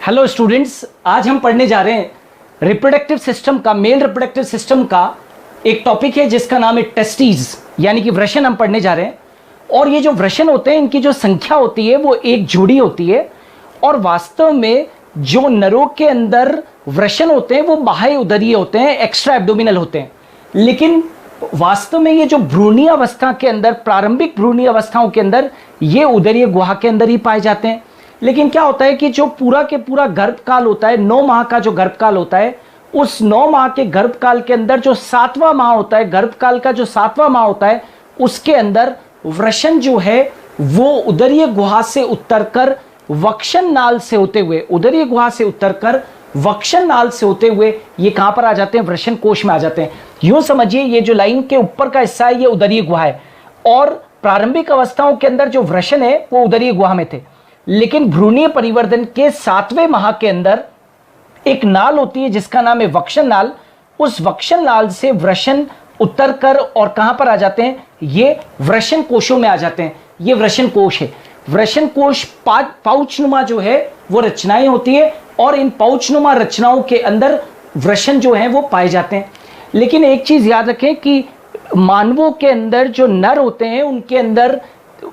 Hello students, आज हम पढ़ने जा रहे हैं रिप्रोडक्टिव सिस्टम का, मेल रिप्रोडक्टिव सिस्टम का एक टॉपिक है जिसका नाम है टेस्टीज, यानी कि वृषण हम पढ़ने जा रहे हैं। और ये जो वृषण होते हैं इनकी जो संख्या होती है वो एक जोड़ी होती है। और वास्तव में जो नरों के अंदर वृषण होते हैं वो बाह्य उदरीय होते हैं, एक्स्ट्रा एब्डोमिनल होते हैं। लेकिन वास्तव में ये जो भ्रूणीय अवस्था के अंदर, प्रारंभिक भ्रूणीय अवस्थाओं के अंदर ये उदरीय गुहा के अंदर ही पाए जाते हैं। लेकिन क्या होता है कि जो पूरा के पूरा गर्भकाल होता है, 9 माह का जो गर्भकाल होता है, उस 9 माह के गर्भकाल के अंदर जो 7वां माह होता है, गर्भकाल का जो 7वां माह होता है, उसके अंदर वृषण जो है वो उदरीय गुहा से उतरकर वक्षण नाल से होते हुए, उदरीय गुहा से उतरकर वक्षण नाल से होते हुए ये कहां पर आ जाते हैं? वृषण कोश में आ जाते हैं। यूं समझिए ये जो लाइन के ऊपर का हिस्सा है ये उदरीय गुहा है, और प्रारंभिक अवस्थाओं के अंदर जो वृषण है वो उदरीय गुहा में थे। लेकिन भ्रूणीय परिवर्तन के 7वें माह के अंदर एक नाल होती है जिसका नाम है वक्षण नाल। उस वक्षण नाल से वृषण उतरकर और कहां पर आ जाते हैं? ये वृषण कोशों में आ जाते हैं। ये वृषण कोश है। वृषण कोश पाउचनुमा जो है वो रचनाएं होती है, और इन पाउचनुमा रचनाओं के अंदर वृषण जो है वो पाए जाते हैं। लेकिन एक चीज याद रखें कि मानवों के अंदर जो नर होते हैं उनके अंदर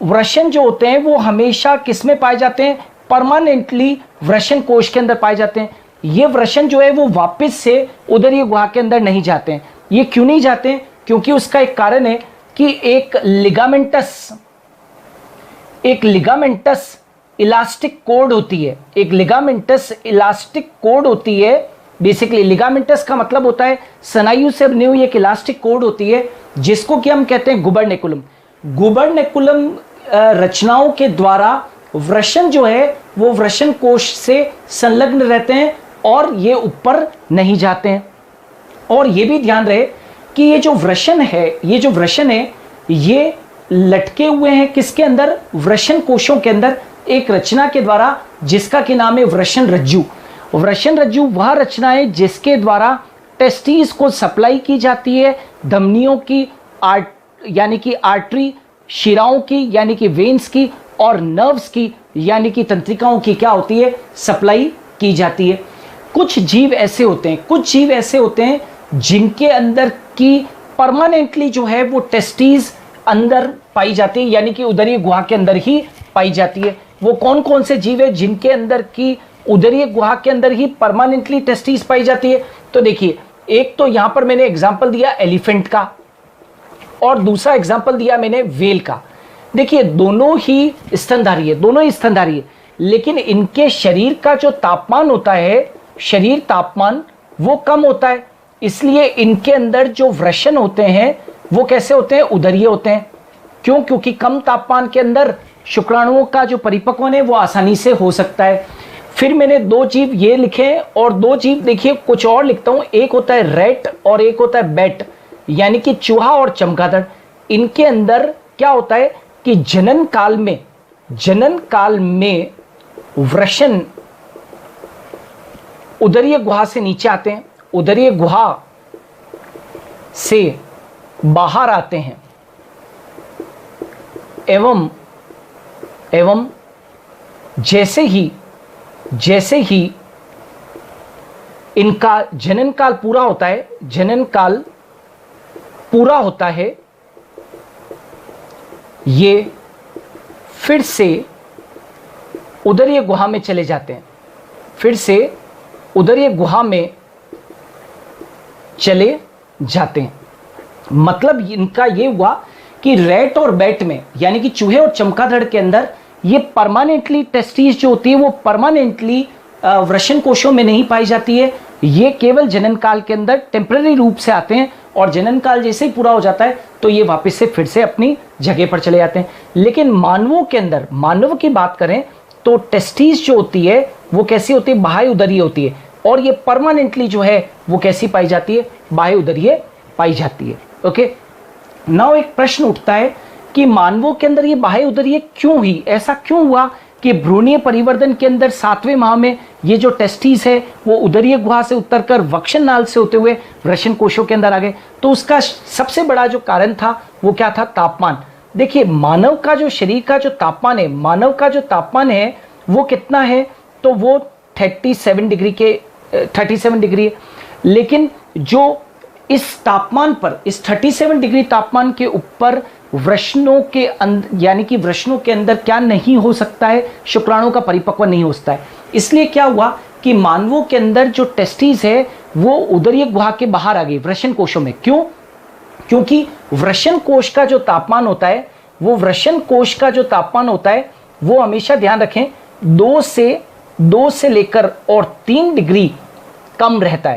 वृषण जो होते हैं वो हमेशा किस में पाए जाते हैं? परमानेंटली वृषण कोश के अंदर पाए जाते हैं। ये वृषण जो है वो वापस से उदरीय गुहा के अंदर नहीं जाते हैं। ये क्यों नहीं जाते हैं? क्योंकि उसका एक कारण है कि एक लिगामेंटस इलास्टिक कोड होती है। एक लिगामेंटस इलास्टिक कोड होती है। बेसिकली लिगामेंटस का मतलब होता है स्नायु से बनी हुई एक इलास्टिक कोड होती है जिसको कि हम कहते हैं गुबरनेकुलम। गुबरनेकुलम रचनाओं के द्वारा वृषण जो है वो वृषण कोश से संलग्न रहते हैं और ये ऊपर नहीं जाते हैं। और ये भी ध्यान रहे कि ये जो वृषण है ये लटके हुए हैं किसके अंदर? वृषण कोशों के अंदर, एक रचना के द्वारा जिसका कि नाम है वृषण रज्जु। वृषण रज्जु वह रचना है जिसके द्वारा टेस्टिस को सप्लाई की जाती है, धमनियों की यानी कि आर्टरी, शिराओं की यानी कि वेन्स की, और नर्व्स की यानी कि तंत्रिकाओं की क्या होती है? सप्लाई की जाती है। कुछ जीव ऐसे होते हैं जिनके अंदर की परमानेंटली जो है वो टेस्टिस अंदर पाई जाती है, यानी कि उदरीय गुहा के अंदर ही पाई जाती है। वो कौन कौन से जीव है जिनके अंदर की उदरीय गुहा के अंदर ही परमानेंटली टेस्टिस पाई जाती है? तो देखिए, एक तो यहां पर मैंने एग्जांपल दिया एलिफेंट का, और दूसरा एग्जांपल दिया मैंने व्हेल का। देखिए दोनों ही स्तनधारी है, लेकिन इनके शरीर का जो तापमान होता है, शरीर तापमान वो कम होता है। इसलिए इनके अंदर जो वृषण होते हैं वो कैसे होते हैं? उदरीय होते हैं। क्यों? क्योंकि कम तापमान के अंदर शुक्राणुओं का जो परिपक्वन है वो आसानी से हो सकता है। फिर मैंने 2 जीव ये लिखे, और 2 जीव देखिए कुछ और लिखता हूं। एक होता है रेट और एक होता है बैट, यानी कि चूहा और चमगादड़। इनके अंदर क्या होता है कि जनन काल में वृषण उदरीय गुहा से नीचे आते हैं, उदरीय गुहा से बाहर आते हैं, एवं जैसे ही इनका जनन काल पूरा होता है, ये फिर से उदरीय गुहा में चले जाते हैं, मतलब इनका ये हुआ कि रेट और बैट में, यानी कि चूहे और चमगादड़ के अंदर ये परमानेंटली टेस्टिस जो होती है वो परमानेंटली वृषण कोशों में नहीं पाई जाती है। ये केवल जनन काल के अंदर टेम्पररी रूप से आते हैं, और जनन काल जैसे ही पूरा हो जाता है तो ये वापस से फिर से अपनी जगह पर चले जाते हैं। लेकिन मानवों के अंदर, मानव की बात करें तो टेस्टिस जो होती है वो कैसी होती है? बाह्य उदरीय होती है, और ये परमानेंटली जो है वो कैसी पाई जाती है? बाह्य उदरीय पाई जाती है। ओके, नाउ एक प्रश्न उठता है कि मानवों के अंदर ये बाह्य उदरीय क्यों हुई? ऐसा क्यों हुआ कि भ्रूणीय परिवर्तन के अंदर 7वें माह में ये जो टेस्टिस है वो उदरीय गुहा से उतरकर वक्षण नाल से होते हुए वृषण कोशों के अंदर आ गए? तो उसका सबसे बड़ा जो कारण था वो क्या था? तापमान। देखिए मानव का जो शरीर का जो तापमान है, मानव का जो तापमान है वो कितना है? तो वो 37 डिग्री है। लेकिन जो इस तापमान पर, इस 37 डिग्री तापमान के ऊपर वृषणों के अंदर, यानी कि वृषणों के अंदर क्या नहीं हो सकता है, शुक्राणु का परिपक्व नहीं हो सकता है। इसलिए क्या हुआ कि मानवों के अंदर जो टेस्टिस है वो उदरीय गुहा के बाहर आ गई, वृषण कोशों में। क्यों? क्योंकि वृषण कोश का जो तापमान होता है, वो वृषण कोश का जो तापमान होता है वो हमेशा ध्यान रखें 2 से लेकर और 3 डिग्री कम रहता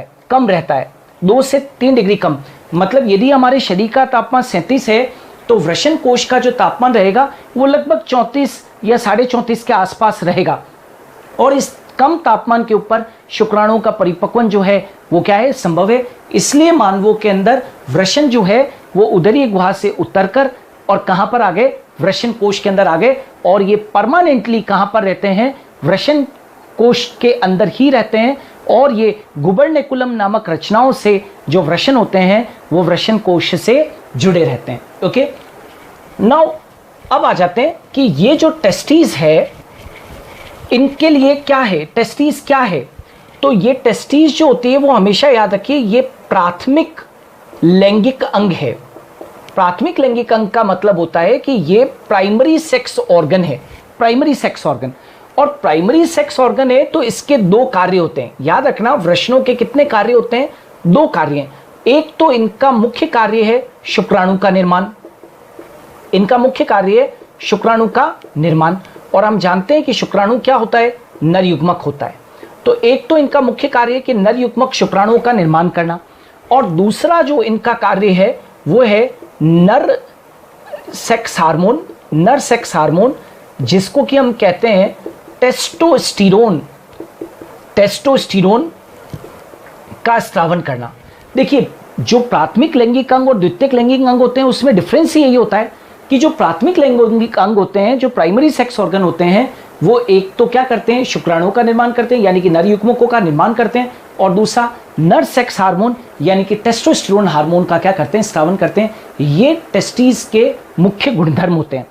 है, 2 से 3 डिग्री कम। मतलब यदि हमारे शरीर का तापमान 37 है तो वृषण कोश का जो तापमान रहेगा वो लगभग 34 या 34.5 के आसपास रहेगा। और इस कम तापमान के ऊपर शुक्राणुओं का परिपक्वन जो है वो क्या है, संभव है। इसलिए मानवों के अंदर वृषण जो है वो उदरीय गुहा से उतरकर और कहां पर आ गए, वृषण कोश के अंदर आ गए। और ये परमानेंटली कहां पर रहते हैं, वृषण कोश के अंदर ही रहते हैं। और ये गुबर्नेकुलम नामक रचनाओं से जो वृषण होते हैं वो वृषण कोश से जुड़े रहते हैं। ओके, नाउ अब आ जाते हैं कि ये जो टेस्टिस है इनके लिए क्या है, टेस्टिस क्या है। तो ये टेस्टिस जो होती है वो हमेशा याद रखिए ये प्राथमिक लैंगिक अंग है। प्राथमिक लैंगिक अंग का मतलब होता है कि ये प्राइमरी सेक्स ऑर्गन है, प्राइमरी सेक्स ऑर्गन। और प्राइमरी सेक्स ऑर्गन है तो इसके 2 कार्य होते हैं। याद रखना, वृषणों के कितने कार्य होते हैं, 2 कार्य हैं। एक तो इनका मुख्य कार्य है शुक्राणु का निर्माण, इनका मुख्य कार्य है शुक्राणु का निर्माण। और हम जानते हैं कि शुक्राणु क्या होता है, नर युग्मक होता है। तो एक तो इनका मुख्य कार्य है कि नर युग्मक शुक्राणुओं का निर्माण करना, और दूसरा जो इनका कार्य है वो है नर सेक्स हार्मोन, जिसको कि हम कहते हैं टेस्टोस्टेरोन का स्रावन करना। देखिए, जो प्राथमिक लैंगिक अंग और द्वितीयक लैंगिक अंग होते हैं उसमें डिफरेंस यही होता है कि जो प्राथमिक लैंगिक अंग होते हैं, जो प्राइमरी सेक्स ऑर्गन होते हैं, वो एक तो क्या करते हैं, शुक्राणुओं का निर्माण करते हैं यानी कि नर युग्मकों का निर्माण करते हैं, और दूसरा नर सेक्स हार्मोन यानी कि टेस्टोस्टेरोन हार्मोन का क्या करते हैं, स्रावन करते हैं। ये टेस्टिस के मुख्य गुणधर्म होते हैं।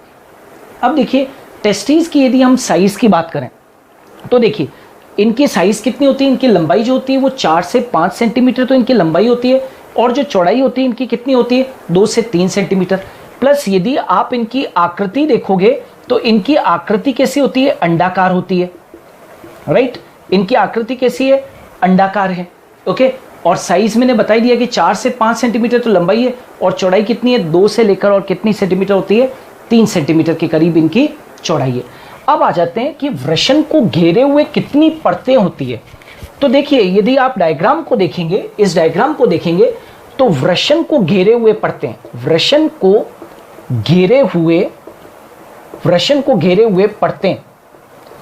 अब देखिए, टेस्टिस की यदि हम साइज की बात करें तो देखिए इनकी साइज कितनी होती है, इनकी लंबाई जो होती है वो 4 से 5 सेंटीमीटर तो इनकी लंबाई होती है, और जो चौड़ाई होती है इनकी कितनी होती है, 2 से 3 सेंटीमीटर। प्लस यदि आप इनकी आकृति देखोगे तो इनकी आकृति कैसी होती है, अंडाकार होती है, राइट। इनकी आकृति कैसी है, अंडाकार है। ओके, और साइज मैंने बता दिया कि 4 से 5 सेंटीमीटर तो लंबाई है, और चौड़ाई कितनी है, 2 से लेकर और कितनी सेंटीमीटर होती है, 3 सेंटीमीटर के करीब इनकी चौड़ाई है। अब आ जाते हैं कि वृषण को घेरे हुए कितनी परतें होती है। तो देखिए, यदि आप डायग्राम को देखेंगे, इस डायग्राम को देखेंगे तो वृषण को घेरे हुए परतें, वृषण को घेरे हुए परतें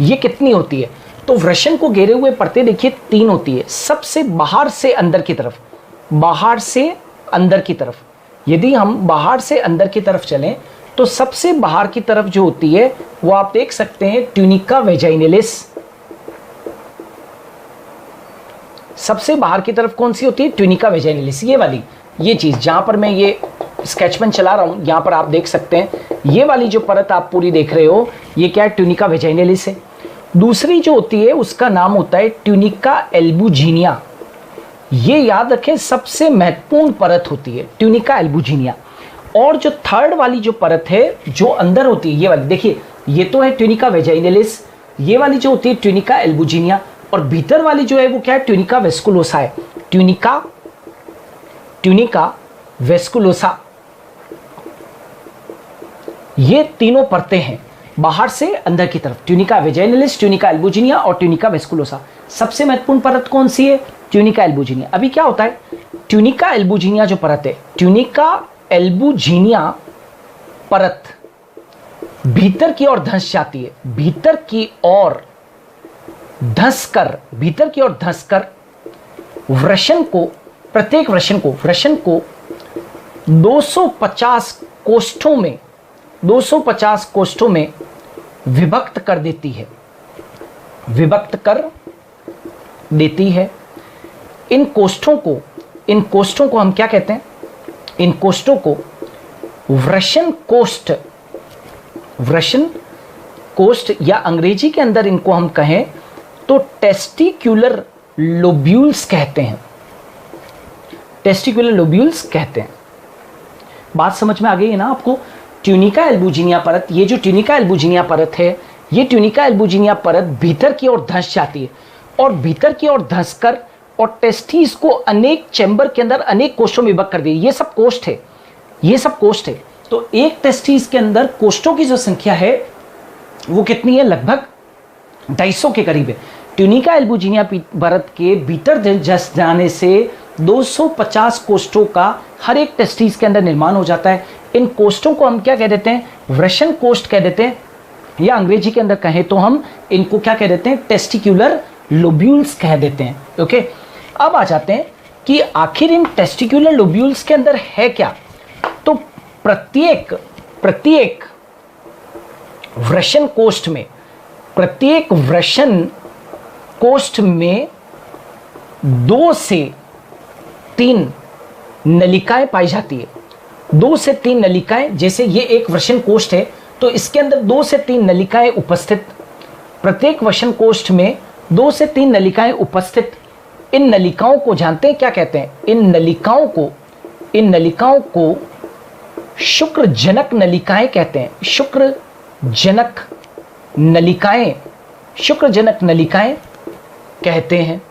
ये कितनी होती है। तो वृषण को घेरे हुए परतें देखिए 3 होती है। सबसे बाहर से अंदर की तरफ, बाहर से अंदर की तरफ, यदि हम बाहर से अंदर की तरफ चलें तो सबसे बाहर की तरफ जो होती है वो आप देख सकते हैं ट्यूनिका वेजाइनलिस। सबसे बाहर की तरफ कौन सी होती है, ट्यूनिका वेजाइनलिस। ये वाली, ये चीज जहां पर मैं ये स्केच पेन चला रहा हूं, यहां पर आप देख सकते हैं ये वाली जो परत आप पूरी देख रहे हो ये क्या है, ट्यूनिका वेजाइनलिस है। दूसरी जो होती है उसका नाम होता है ट्यूनिका एल्बुजिनिया। ये याद रखें, सबसे महत्वपूर्ण परत होती है ट्यूनिका एल्बुजिनिया। और जो थर्ड वाली जो परत है जो अंदर होती है, ये वाली देखिए, ये तो है ट्यूनिका वेजाइनलिस, ये वाली जो होती है ट्यूनिका एल्बुजिनिया, और भीतर वाली जो है वो क्या है, ट्यूनिका वेस्कुलोसा है। ट्यूनिका वेस्कुलोसा, ये तीनों परतें हैं बाहर से अंदर की तरफ, ट्यूनिका वेजाइनलिस, ट्यूनिका एल्बुजिनिया और ट्यूनिका वेस्कुलोसा। सबसे महत्वपूर्ण परत कौन सी है, ट्यूनिका एल्बुजिनिया। अभी क्या होता है, ट्यूनिका एल्बुजिनिया जो परत है, ट्यूनिका एल्बुजिनिया परत भीतर की ओर धंस जाती है, भीतर की ओर धंसकर वृषण को, प्रत्येक वृषण को 250 कोष्ठों में विभक्त कर देती है। इन कोष्ठों को हम क्या कहते हैं, इन कोष्ठों को वृषण कोष्ठ, या अंग्रेजी के अंदर इनको हम कहें तो टेस्टिक्युलर लोब्यूल्स कहते हैं, टेस्टिक्युलर लोब्यूल्स कहते हैं। बात समझ में आ गई है ना आपको? ट्यूनिका एल्बुजिनिया परत, ये जो ट्यूनिका एल्बुजिनिया परत है, ये ट्यूनिका एल्बुजिनिया परत भीतर की ओर धंस जाती है और भीतर की ओर धंसकर और टेस्टिस को अनेक चैम्बर के अंदर अनेक कोष्ठों में विभक्त कर दी। ये सब कोष्ठ है, ये सब कोष्ठ है। तो एक टेस्टिस के अंदर कोष्ठों की जो संख्या है वो कितनी है? लगभग 250 के करीब है। ट्यूनिका एल्बुजिनिया परत के भीतर धंस जाने से 250 कोष्ठों का हर एक टेस्टिस के अंदर निर्माण हो जाता है। इन कोष्ठों को हम क्या कह देते हैं? वृषण कोष्ठ कह देते हैं, या अंग्रेजी के अंदर कहें तो हम इनको क्या कह देते हैं? टेस्टिक्युलर लोब्यूल्स कह देते हैं। ओके, अब आ जाते हैं कि आखिर इन टेस्टिक्युलर लोब्यूल्स के अंदर है क्या। तो प्रत्येक वृषण कोष्ठ में, प्रत्येक वृषण कोष्ठ में 2 से 3 नलिकाएं पाई जाती है। 2 से 3 नलिकाएं, जैसे ये एक वृषण कोष्ठ है तो इसके अंदर 2 से 3 नलिकाएं उपस्थित, प्रत्येक वृषण कोष्ठ में 2 से 3 नलिकाएं उपस्थित। इन नलिकाओं को जानते हैं क्या कहते हैं? इन नलिकाओं को शुक्रजनक नलिकाएं कहते हैं। शुक्रजनक नलिकाएं कहते हैं।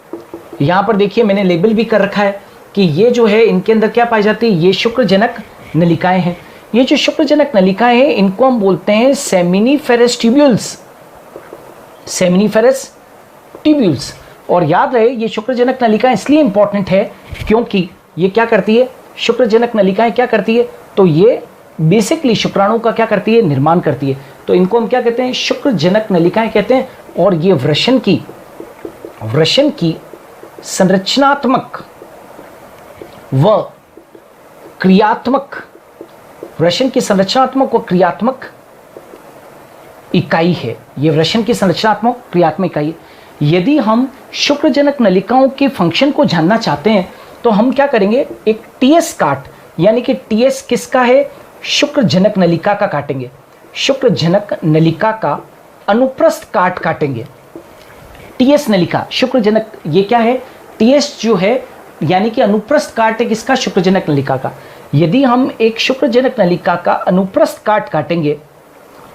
यहां पर देखिए मैंने लेबल भी कर रखा है कि ये जो है इनके अंदर क्या पाई जाती है? ये शुक्रजनक नलिकाएं हैं। ये जो शुक्रजनक नलिकाएं हैं इनको हम बोलते हैं सेमिनिफेरस ट्यूब्यूल्स, सेमिनिफेरस ट्यूब्यूल्स। और याद रहे ये शुक्रजनक नलिकाएं इसलिए इंपॉर्टेंट है क्योंकि ये क्या करती है? शुक्रजनक नलिकाएं क्या करती है? तो ये बेसिकली शुक्राणु का क्या करती है? निर्माण करती है। तो इनको हम क्या कहते हैं? शुक्रजनक नलिकाएं कहते हैं। और ये वृषण की संरचनात्मक व क्रियात्मक, वृषण की संरचनात्मक व क्रियात्मक इकाई है। ये वृषण की संरचनात्मक क्रियात्मक इकाई है। यदि हम शुक्रजनक नलिकाओं के फंक्शन को जानना चाहते हैं तो हम क्या करेंगे? एक टीएस काट, यानी कि टीएस किसका है? शुक्रजनक नलिका का काटेंगे। शुक्रजनक नलिका का अनुप्रस्थ काट काटेंगे। टीएस नलिका शुक्रजनक, ये क्या है? टीएस जो है यानी कि अनुप्रस्थ काट है किसका? शुक्रजनक नलिका का। यदि हम एक शुक्रजनक नलिका का अनुप्रस्थ काट काटेंगे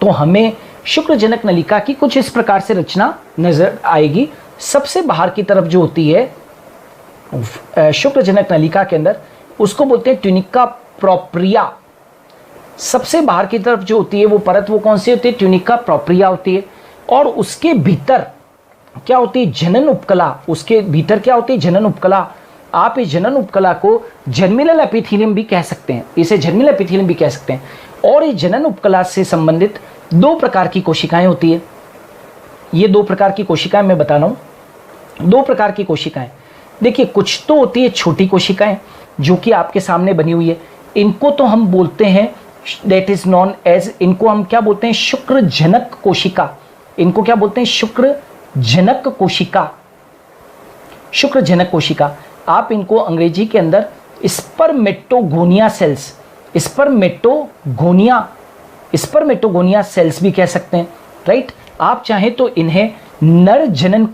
तो हमें शुक्रजनक नलिका की कुछ इस प्रकार से रचना नजर आएगी। सबसे बाहर की तरफ जो होती है शुक्रजनक नलिका के अंदर, उसको बोलते हैं ट्यूनिका प्रोप्रिया। सबसे बाहर की तरफ जो होती है वो परत, वो कौन सी होती है? ट्यूनिका प्रोप्रिया होती है। और उसके भीतर क्या होती है? जनन उपकला। उसके भीतर क्या होती है? जनन उपकला। आप इस जनन उपकला को जर्मिनल एपिथेलियम भी कह सकते हैं, इसे जर्मिनल एपिथेलियम भी कह सकते हैं। और इस जनन उपकला से संबंधित 2 प्रकार की कोशिकाएं होती है। ये 2 प्रकार की कोशिकाएं मैं बता रहा हूं। 2 प्रकार की कोशिकाएं, देखिए कुछ तो होती है छोटी कोशिकाएं जो कि आपके सामने बनी हुई है। इनको तो हम बोलते हैं, दैट इज नॉन एज, इनको हम क्या बोलते हैं? शुक्रजनक कोशिका। इनको क्या बोलते हैं? शुक्रजनक कोशिका। शुक्रजनक कोशिका। आप इनको अंग्रेजी के अंदर स्पर्मेटोगोनिया सेल्स, स्पर्मेटोगोनिया सेल्स भी कह सकते हैं, राइट। आप चाहें तो इन्हें नर जनन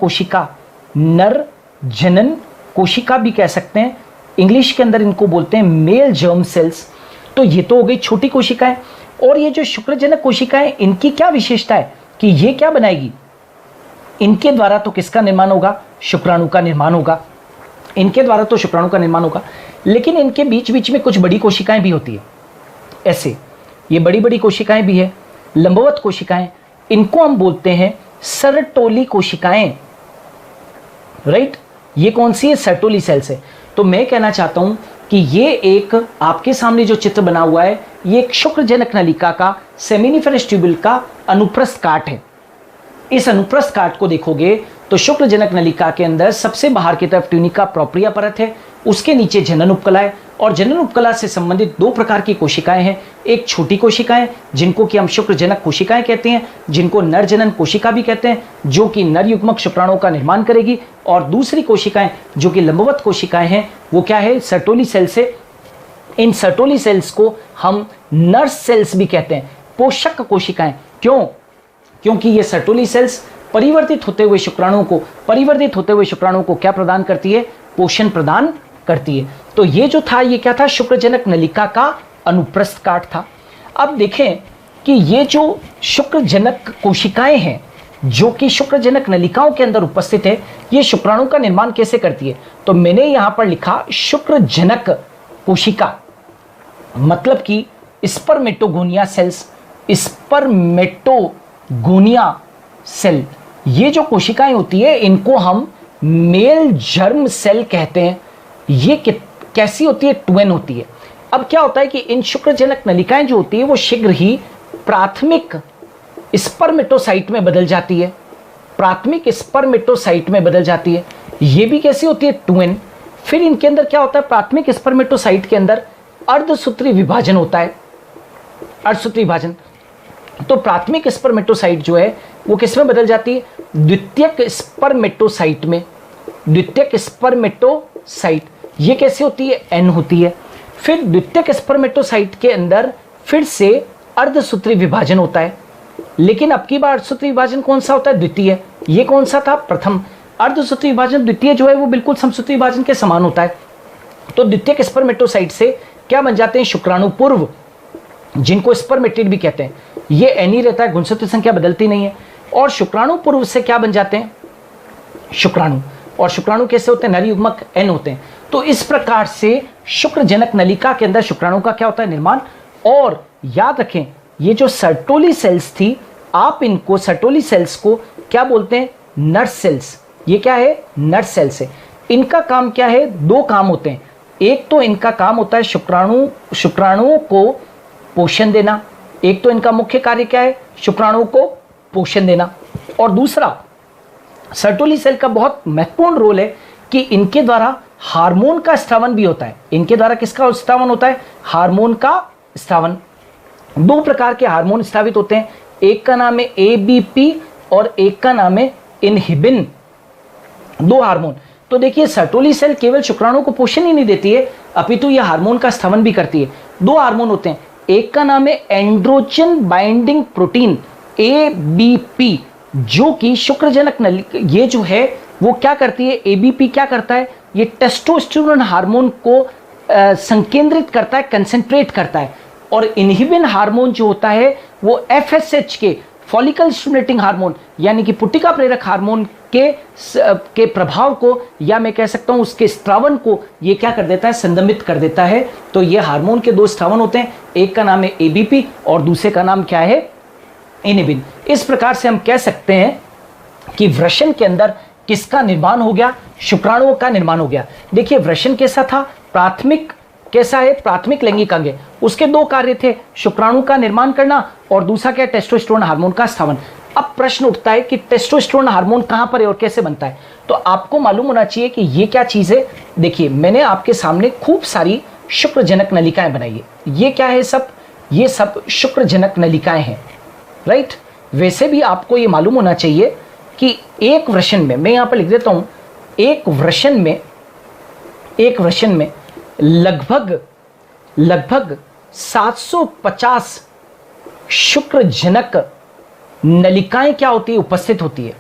कोशिका भी कह सकते हैं। इंग्लिश के अंदर इनको बोलते हैं मेल जर्म सेल्स। तो ये तो हो गई छोटी कोशिकाएं। और ये जो शुक्रजनक कोशिकाएं, इनकी क्या विशेषता है कि ये क्या बनाएगी? इनके द्वारा तो किसका निर्माण होगा? शुक्राणु का निर्माण होगा। इनके द्वारा तो शुक्राणु का निर्माण होगा, लेकिन इनके बीच बीच में कुछ बड़ी कोशिकाएं भी होती है। ऐसे ये बड़ी बड़ी कोशिकाएं भी है, लंबवत कोशिकाएं। इनको हम बोलते हैं सर्टोली कोशिकाएं, राइट। ये कौन सी है? सर्टोली सेल्स है। तो मैं कहना चाहता हूं कि ये एक आपके सामने जो चित्र बना हुआ है, ये एक शुक्रजनक नलिका का सेमिनिफेरस ट्यूब्यूल का अनुप्रस्थ काट है। इस अनुप्रस्थ काट को देखोगे तो शुक्रजनक नलिका के अंदर सबसे बाहर की तरफ ट्यूनिका प्रोप्रिया परत है, उसके नीचे जनन उपकला है। और जनन उपकला से संबंधित 2 प्रकार की कोशिकाएं हैं। एक छोटी कोशिकाएं जिनको कि हम शुक्रजनक कोशिकाएं कहते हैं, जिनको नर जनन कोशिका भी कहते हैं, जो कि नर युग्मक शुक्राणुओं का निर्माण करेगी। और दूसरी कोशिकाएं जो कि लंबवत कोशिकाएं हैं, वो क्या है? सर्टोली सेल्स है। इन सर्टोली सेल्स को हम नर्स सेल्स भी कहते हैं, पोषक कोशिकाएं। क्यों? क्योंकि ये सर्टोली सेल्स परिवर्तित होते हुए शुक्राणुओं को क्या प्रदान करती है? पोषण प्रदान करती है। तो ये जो था, ये क्या था? शुक्रजनक नलिका का अनुप्रस्थ काट था। अब देखें कि ये जो शुक्रजनक कोशिकाएं हैं जो कि शुक्रजनक नलिकाओं के अंदर उपस्थित है, ये शुक्राणु का निर्माण कैसे करती है? तो मैंने यहां पर लिखा शुक्रजनक कोशिका, मतलब कि स्पर्मेटोगोनिया सेल्स, स्पर्मेटोगोनिया सेल। ये जो कोशिकाएं होती है इनको हम मेल जर्म सेल कहते हैं। ये कैसी होती है? ट्विन होती है। अब क्या होता है कि इन शुक्रजनक नलिकाएं जो होती है वो शीघ्र ही प्राथमिक स्पर्मेटोसाइट में बदल जाती है, ये भी कैसी होती है? ट्विन। फिर इनके अंदर क्या होता है? प्राथमिक स्पर्मेटोसाइट के अंदर अर्धसूत्री विभाजन होता है, अर्धसूत्री विभाजन। तो प्राथमिक स्पर्मेटोसाइट जो है वो किस में बदल जाती है? द्वितीयक स्पर्मेटोसाइट में। ये कैसी होती है? एन होती है। फिर द्वितीयक स्पर्मेटोसाइट के अंदर फिर से अर्धसूत्री विभाजन होता है, लेकिन अब की बार अर्धसूत्री विभाजन कौन सा होता है? द्वितीय। ये कौन सा था? प्रथम। अर्धसूत्री विभाजन द्वितीय जो है वो बिल्कुल समसूत्री विभाजन के समान होता है। तो द्वितीयक स्पर्मेटोसाइट से क्या बन जाते हैं? शुक्राणु पूर्व, जिनको स्पर्मेटिड भी कहते हैं। ये एन ही रहता है, गुणसूत्र संख्या बदलती नहीं है। और शुक्राणु पूर्व से क्या बन जाते हैं? शुक्राणु। और शुक्राणु कैसे होते हैं? नर युग्मक एन होते हैं। तो इस प्रकार से शुक्रजनक नलिका के अंदर शुक्राणु का क्या होता है? निर्माण। और याद रखें, ये जो सर्टोली सेल्स थी, आप इनको सर्टोली सेल्स को क्या बोलते हैं? नर सेल्स। ये क्या है? नर सेल्स है। इनका काम क्या है? दो काम होते हैं। एक तो इनका काम होता है शुक्राणुओं को पोषण देना। एक तो इनका मुख्य कार्य क्या है? शुक्राणुओं को पोषण देना। और दूसरा, सर्टोली सेल का बहुत महत्वपूर्ण रोल है कि इनके द्वारा हार्मोन का स्रावन भी होता है। इनके द्वारा किसका स्रावन होता है? हार्मोन का स्रावन। दो प्रकार के हार्मोन स्रावित होते हैं, एक का नाम है एबीपी और एक का नाम है इनहिबिन। दो हार्मोन। तो देखिए, सर्टोली सेल केवल शुक्राणु को पोषण ही नहीं देती है, अपितु यह हार्मोन का स्रावन भी करती है। दो हार्मोन होते हैं, एक का नाम है एंड्रोजन बाइंडिंग प्रोटीन एबीपी, जो कि शुक्रजनक नलिका, ये जो है वो क्या करती है? एबीपी क्या करता है? ये टेस्टोस्टेरोन हार्मोन को संकेंद्रित करता है, कंसेंट्रेट करता है। और इनहिबिन हार्मोन जो होता है वो एफएसएच के, फॉलिकल स्टिमुलेटिंग हार्मोन, यानी कि पुटिका प्रेरक हार्मोन के प्रभाव को, या मैं कह सकता हूं उसके स्त्रावन को, ये क्या कर देता है? संदमित कर देता है। तो ये हार्मोन के दो स्त्रावन होते हैं, एक का नाम है एबीपी और दूसरे का नाम क्या है? इनहिबिन। इस प्रकार से हम कह सकते हैं कि वृषण के अंदर किसका निर्माण हो गया? शुक्राणुओं का निर्माण हो गया। देखिए, वृषण कैसा था? प्राथमिक कैसा है? प्राथमिक लैंगिक अंग है। उसके दो कार्य थे, शुक्राणु का निर्माण करना और दूसरा क्या? टेस्टोस्टेरोन हार्मोन का स्थापन। अब प्रश्न उठता है कि टेस्टोस्टेरोन हार्मोन कहां पर है और कैसे बनता है? तो आपको मालूम होना चाहिए कि ये क्या चीज है। देखिए, मैंने आपके सामने खूब सारी शुक्रजनक नलिकाएं बनाई है। ये क्या है? सब ये सब शुक्रजनक नलिकाएं हैं, राइट। वैसे भी आपको ये मालूम होना चाहिए कि एक वृषण में, मैं यहां पर लिख देता हूं, एक वृषण में लगभग 750 शुक्रजनक नलिकाएं क्या होती है? उपस्थित होती है।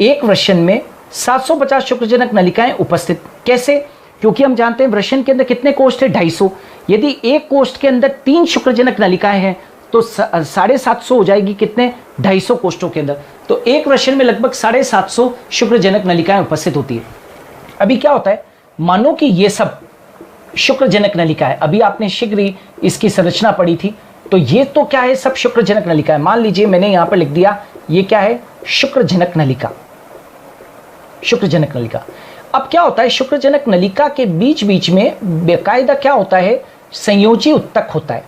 एक वृषण में 750 शुक्रजनक नलिकाएं उपस्थित। कैसे? क्योंकि हम जानते हैं वृषण के अंदर कितने कोष्ठ है? 250। यदि एक कोष्ठ के अंदर 3 शुक्रजनक नलिकाएं हैं तो 750 हो जाएगी कितने? 250 कोष्ठों के अंदर। तो एक वृषण में लगभग 750 शुक्रजनक नलिकाएं उपस्थित होती है। अभी क्या होता है, मानो कि ये सब शुक्रजनक नलिका है। अभी आपने शीघ्र ही इसकी संरचना पढ़ी थी, तो ये तो क्या है? सब शुक्रजनक नलिका है। मान लीजिए मैंने यहां पर लिख दिया, ये क्या है? शुक्रजनक नलिका। शुक्रजनक नलिका। अब क्या होता है, शुक्रजनक नलिका के बीच बीच में बेकायदा क्या होता है? संयोजी उत्तक होता है,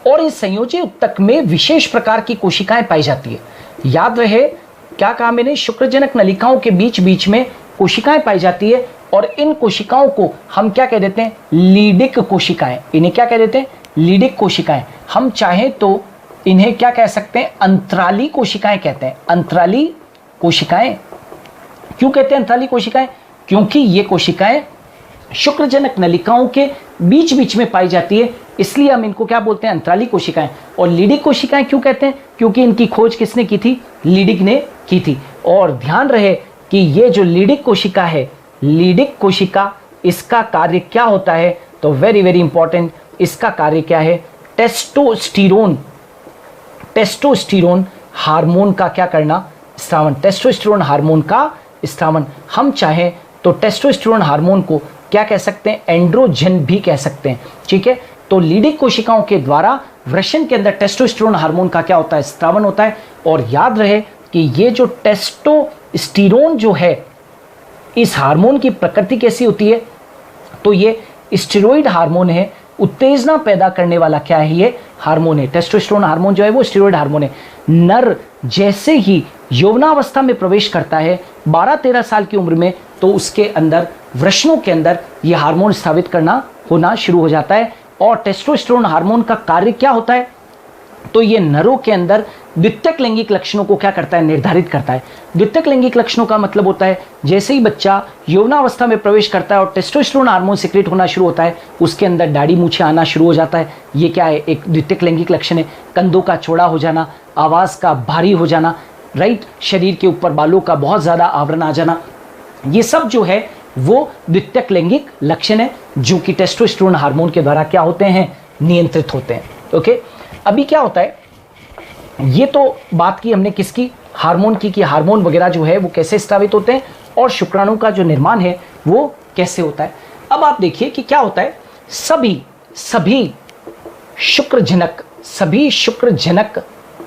और इस संयोजी उत्तक में विशेष प्रकार की कोशिकाएं पाई जाती है। याद रहे क्या कहा मैंने? शुक्रजनक नलिकाओं के बीच बीच में कोशिकाएं पाई जाती है, और इन कोशिकाओं को हम क्या कह देते हैं? लीडिक कोशिकाएं। इन्हें क्या कह देते हैं? लीडिक कोशिकाएं। हम चाहें तो इन्हें क्या कह सकते हैं? अंतराली कोशिकाएं कहते हैं। अंतराली कोशिकाएं क्यों कहते हैं अंतराली कोशिकाएं? क्योंकि ये कोशिकाएं शुक्रजनक नलिकाओं के बीच बीच में पाई जाती है, इसलिए हम इनको क्या बोलते हैं, अंतराली कोशिकाएं। और लीडिक कोशिकाएं क्यों कहते हैं, क्योंकि इनकी खोज किसने की थी, लीडिक ने की थी। और ध्यान रहे कि ये जो लीडिक कोशिका है, लीडिक कोशिका, इसका कार्य क्या होता है, तो वेरी वेरी इंपॉर्टेंट, इसका कार्य क्या है, टेस्टोस्टेरोन, टेस्टोस्टेरोन हार्मोन का क्या करना, स्रावन, टेस्टोस्टेरोन हार्मोन का स्रावन। हम चाहें तो टेस्टोस्टेरोन हार्मोन को क्या कह सकते हैं, एंड्रोजन भी कह सकते हैं, ठीक है। तो लीडिक कोशिकाओं के द्वारा वृषण के अंदर टेस्टोस्टेरोन हार्मोन का क्या होता है, स्रावन होता है। और याद रहे कि ये जो टेस्टोस्टेरोन जो है, इस हार्मोन की प्रकृति कैसी होती है, तो ये स्टेरॉइड हार्मोन है, उत्तेजना पैदा करने वाला क्या है, ये हार्मोन है। टेस्टोस्टेरोन हार्मोन जो है वो स्टेरॉइड हार्मोन है। नर जैसे ही यौवनावस्था में प्रवेश करता है 12-13 साल की उम्र में, तो उसके अंदर, वृषणों के अंदर ये हार्मोन स्रावित करना होना शुरू हो जाता है। और टेस्टोस्टेरोन हार्मोन का कार्य क्या होता है, तो ये नरों के अंदर द्वितीयक लैंगिक लक्षणों को क्या करता है, निर्धारित करता है। द्वितीयक लैंगिक लक्षणों का मतलब होता है जैसे ही बच्चा यौवनावस्था में प्रवेश करता है और टेस्टोस्टेरोन हार्मोन सिक्रेट होना शुरू होता है, उसके अंदर दाढ़ी मूछें आना शुरू हो जाता है। ये क्या है, एक द्वितीयक लैंगिक लक्षण है। कंधों का चौड़ा हो जाना, आवाज़ का भारी हो जाना, राइट, शरीर के ऊपर बालों का बहुत ज़्यादा आवरण आ जाना, ये सब जो है वो द्वितीयक लैंगिक लक्षण है, जो कि टेस्टोस्टेरोन हार्मोन के द्वारा क्या होते हैं, नियंत्रित होते हैं। ओके, अभी क्या होता है, ये तो बात की हमने किसकी, हार्मोन की, कि हार्मोन वगैरह जो है वो कैसे स्रावित होते हैं और शुक्राणु का जो निर्माण है वो कैसे होता है। अब आप देखिए कि क्या होता है, सभी शुक्रजनक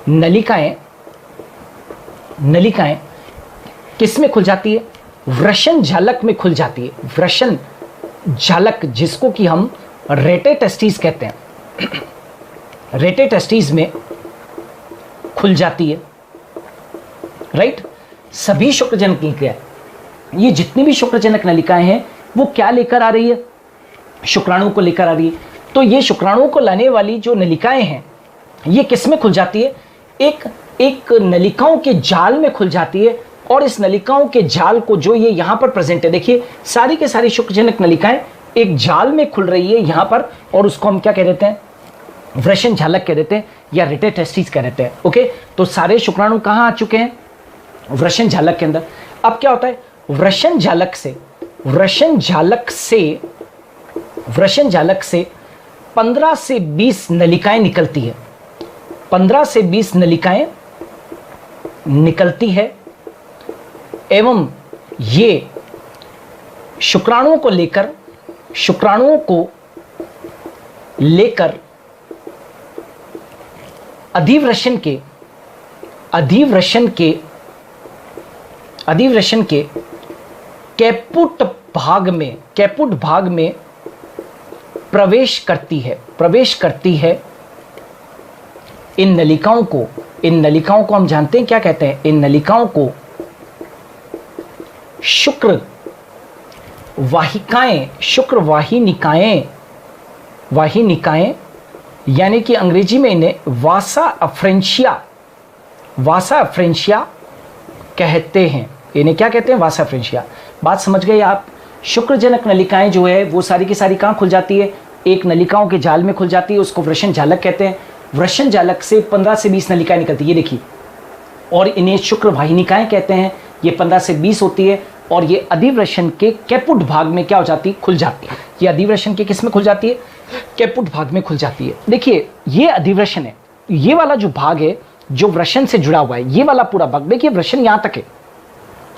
नलिकाएं किस में खुल जाती है, वृषण झालक में खुल जाती है। वृषण झालक, जिसको कि हम रेटे टेस्टिस कहते हैं, रेटे टेस्टिस में खुल जाती है, राइट। सभी शुक्रजनक नलिकाएं, ये जितनी भी शुक्रजनक नलिकाएं हैं वो क्या लेकर आ रही है, शुक्राणु को लेकर आ रही है। तो ये शुक्राणु को लाने वाली जो नलिकाएं हैं ये किस में खुल जाती है, एक नलिकाओं के जाल में खुल जाती है। और इस नलिकाओं के जाल को, जो ये यहाँ पर प्रेजेंट है, देखिए सारी के सारी शुक्रजनक नलिकाएं एक जाल में खुल रही है यहाँ पर, और उसको हम क्या कह देते हैं, वृषण झालक कह देते हैं या रेटे टेस्टिस कह देते हैं। ओके, तो सारे शुक्राणु कहाँ आ चुके हैं, वृषण झालक के अंदर। अब क्या होता है, वृषण झालक से 15 से 20 नलिकाएं निकलती है, 15 से 20 नलिकाएं निकलती है। एवं ये शुक्राणुओं को लेकर अधिवृषण के कैपुट भाग में प्रवेश करती है। इन नलिकाओं को हम जानते हैं क्या कहते हैं, इन नलिकाओं को शुक्र वाहिनिकाएं, यानी कि अंग्रेजी में इन्हें वासा अफ्रेंशिया कहते हैं। इन्हें क्या कहते हैं, वासा अफ्रेंशिया। बात समझ गए आप। शुक्रजनक नलिकाएं जो है वो सारी की सारी कहाँ खुल जाती है, एक नलिकाओं के जाल में खुल जाती है, उसको वृषण झालक कहते हैं। वृषण झालक से 15 से 20 नलिकाएं निकलती है, ये देखिए, और इन्हें शुक्र वाहिनिकाएं कहते हैं। ये 15 से 20 होती है और ये अधिवृषण के कैपुट भाग में क्या हो जाती है, खुल जाती है। ये अधिवृषण के किस में खुल जाती है, कैपुट भाग में खुल जाती है। देखिए ये अधिवृषण है, ये वाला जो भाग है जो वृषण से जुड़ा हुआ है, ये वाला पूरा भाग, देखिए वृषण यहाँ तक है,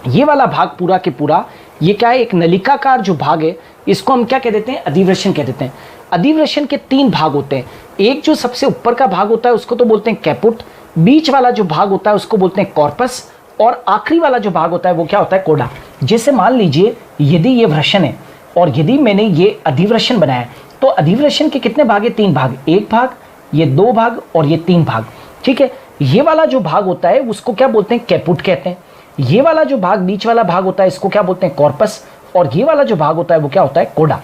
ये वाला भाग पूरा के पूरा ये क्या है, एक नलिकाकार जो भाग है, इसको हम क्या कह देते हैं, अधिवृषण कह देते हैं। अधिवृषण के 3 भाग होते हैं। एक जो सबसे ऊपर का भाग होता है उसको तो बोलते हैं कैपुट, बीच वाला जो भाग होता है उसको बोलते हैं कॉर्पस, और आखिरी वाला जो भाग होता है वो क्या होता है, कोडा। जैसे मान लीजिए यदि ये वृषण है और यदि मैंने ये अधिवृषण बनाया, तो अधिवृषण के कितने भाग है, 3 भाग, एक भाग, ये 2 भाग और ये 3 भाग, ठीक है। ये वाला जो भाग होता है उसको क्या बोलते हैं, कैपुट कहते हैं। ये वाला जो भाग, बीच वाला भाग होता है, इसको क्या बोलते हैं, कॉर्पस, और ये वाला जो भाग होता है वो क्या होता है, कोडा।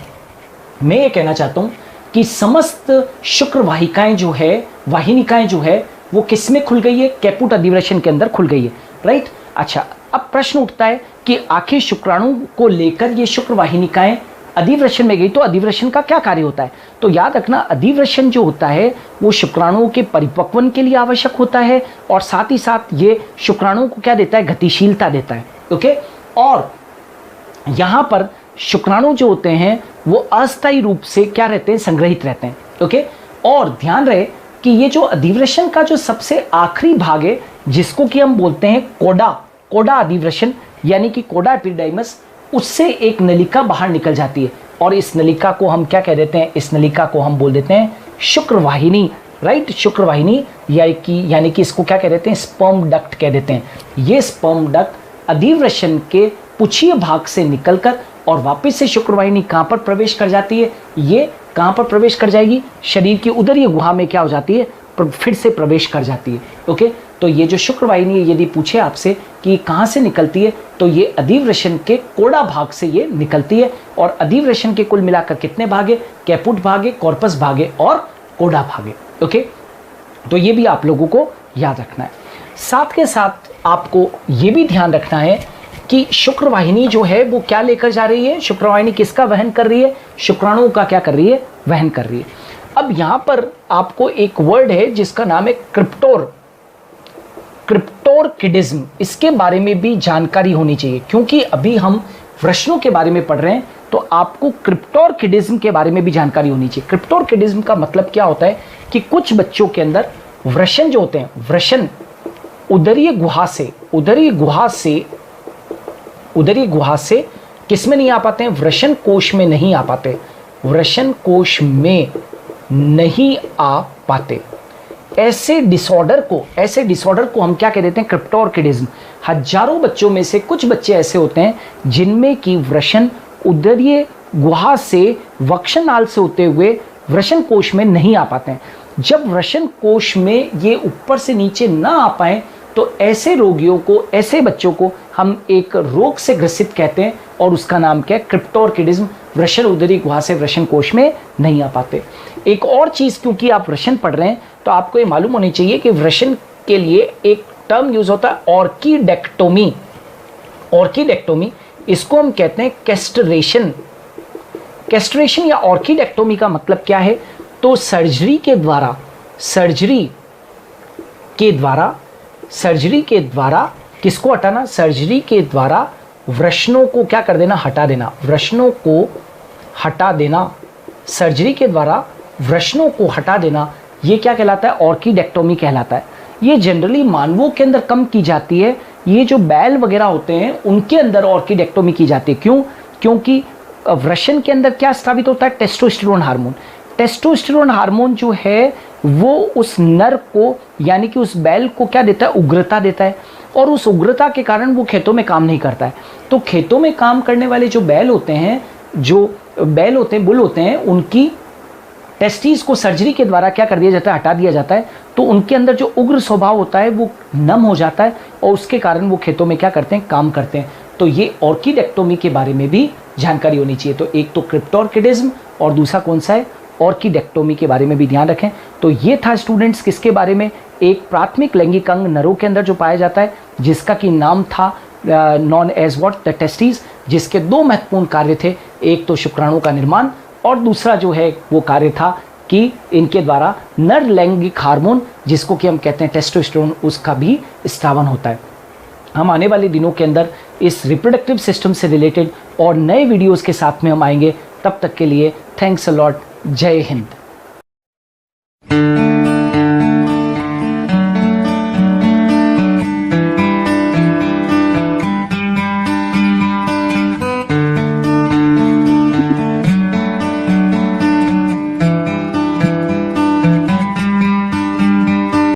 मैं ये कहना चाहता हूं कि समस्त शुक्र वाहिकाएं जो है, वाहिनिकाएं जो है, वो किस में खुल गई है, कैपुट अधिवृषण के अंदर खुल गई है, राइट। अच्छा, अब प्रश्न उठता है कि आखिर शुक्राणु को लेकर ये शुक्र वाहिनिकाएं अधिवृषण में गई तो अधिवृषण का क्या कार्य होता है? तो याद रखना, अधिवृषण जो होता है वो शुक्राणुओं के परिपक्वन के लिए आवश्यक होता है और साथ ही साथ ये शुक्राणुओं को क्या देता है? गतिशीलता देता है। ओके, और यहाँ पर शुक्राणु जो होते हैं वो अस्थायी रूप से क्या रहते हैं? संग्रहित रहते हैं। ओके, और ध्यान रहे कि ये जो अधिवृषण का जो सबसे आखिरी भाग है जिसको कि हम बोलते हैं कोडा अधिवृषण यानी कि कोडा एपिडाइमस, उससे एक नलिका बाहर निकल जाती है और इस नलिका को हम क्या कह देते हैं? इस नलिका को हम बोल देते हैं शुक्रवाहिनी, राइट, शुक्रवाहिनी, यानी कि इसको क्या कह देते हैं? स्पर्म डक्ट कह देते हैं। ये स्पर्म डक्ट अधिवृषण के पुच्छीय भाग से निकलकर और वापस से शुक्रवाहिनी कहाँ पर प्रवेश कर जाती है? ये कहाँ पर प्रवेश कर जाएगी? शरीर की उदरीय गुहा में क्या हो जाती है? फिर से प्रवेश कर जाती है। ओके, तो ये जो शुक्रवाहिनी यदि पूछे आपसे कि कहाँ से निकलती है तो ये अधिवृषण के कोड़ा भाग से ये निकलती है। और अधिवृषण के कुल मिलाकर कितने भाग है? कैपुट भाग है, कॉर्पस भाग है और कोड़ा भाग है। ओके, तो ये भी आप लोगों को याद रखना है। साथ के साथ आपको ये भी ध्यान रखना है कि शुक्रवाहिनी जो है वो क्या लेकर जा रही है? शुक्रवाहिनी किसका वहन कर रही है? शुक्राणुओं का क्या कर रही है? वहन कर रही है। अब यहाँ पर आपको एक वर्ड है जिसका नाम है क्रिप्टोरकिडिज्म। इसके बारे में भी जानकारी होनी चाहिए क्योंकि अभी हम वृषणों के बारे में पढ़ रहे हैं, तो आपको क्रिप्टोरकिडिज्म के बारे में भी जानकारी होनी चाहिए। क्रिप्टोरकिडिज्म का मतलब क्या होता है कि कुछ बच्चों के अंदर वृषण जो होते हैं, वृषण उदरीय गुहा से किस में नहीं आ पाते हैं? वृषण कोश में नहीं आ पाते, वृषण कोश में नहीं आ पाते। ऐसे डिसऑर्डर को हम क्या कह देते हैं? क्रिप्टोरकिडिज्म। हजारों बच्चों में से कुछ बच्चे ऐसे होते हैं जिनमें कि वृषण उदरीय गुहा से वक्षनाल से होते हुए वृषण कोश में नहीं आ पाते हैं। जब वृषण कोश में ये ऊपर से नीचे ना आ पाए तो ऐसे रोगियों को, ऐसे बच्चों को हम एक रोग से ग्रसित कहते हैं और उसका नाम क्या है? क्रिप्टोरकिडिज्म। वृषण उदरीय गुहा से वृषण कोश में नहीं आ पाते। एक और चीज़, क्योंकि आप वृषण पढ़ रहे हैं तो आपको ये मालूम होनी चाहिए कि वृषण के लिए एक टर्म यूज होता है ऑर्किडेक्टोमी। इसको हम कहते हैं कैस्ट्रेशन। या ऑर्किडेक्टोमी का मतलब क्या है? तो सर्जरी के द्वारा किसको हटाना? सर्जरी के द्वारा वृषणों को क्या कर देना? हटा देना। वृषणों को हटा देना, सर्जरी के द्वारा वृषणों को हटा देना, ये क्या कहलाता है? ऑर्किडेक्टोमी कहलाता है। ये जनरली मानवों के अंदर कम की जाती है। ये जो बैल वगैरह होते हैं उनके अंदर ऑर्किडेक्टोमी की जाती है। क्यों? क्योंकि वृषण के अंदर क्या स्रावित होता है? Testosterone hormone. टेस्टोस्टेरोन हार्मोन जो है वो उस नर को, यानी कि उस बैल को क्या देता है? उग्रता देता है और उस उग्रता के कारण वो खेतों में काम नहीं करता है। तो खेतों में काम करने वाले जो बैल होते हैं, बुल होते हैं, उनकी टेस्टिस को सर्जरी के द्वारा क्या कर दिया जाता है? हटा दिया जाता है। तो उनके अंदर जो उग्र स्वभाव होता है वो नम हो जाता है और उसके कारण वो खेतों में क्या करते हैं? काम करते हैं। तो ये ऑर्किडेक्टोमी के बारे में भी जानकारी होनी चाहिए। तो एक तो क्रिप्टोरकिडिज्म और दूसरा कौन सा है? ऑर्किडेक्टोमी के बारे में भी ध्यान रखें। तो ये था स्टूडेंट्स किसके बारे में? एक प्राथमिक लैंगिक अंग नरों के अंदर जो पाया जाता है जिसका कि नाम था known as what? The testis, जिसके दो महत्वपूर्ण कार्य थे। एक तो शुक्राणु का निर्माण और दूसरा जो है वो कार्य था कि इनके द्वारा नर लैंगिक हार्मोन जिसको कि हम कहते हैं टेस्टोस्टेरोन, उसका भी स्रावन होता है। हम आने वाले दिनों के अंदर इस रिप्रोडक्टिव सिस्टम से रिलेटेड और नए वीडियोस के साथ में हम आएंगे। तब तक के लिए थैंक्स अ लॉट। जय हिंद।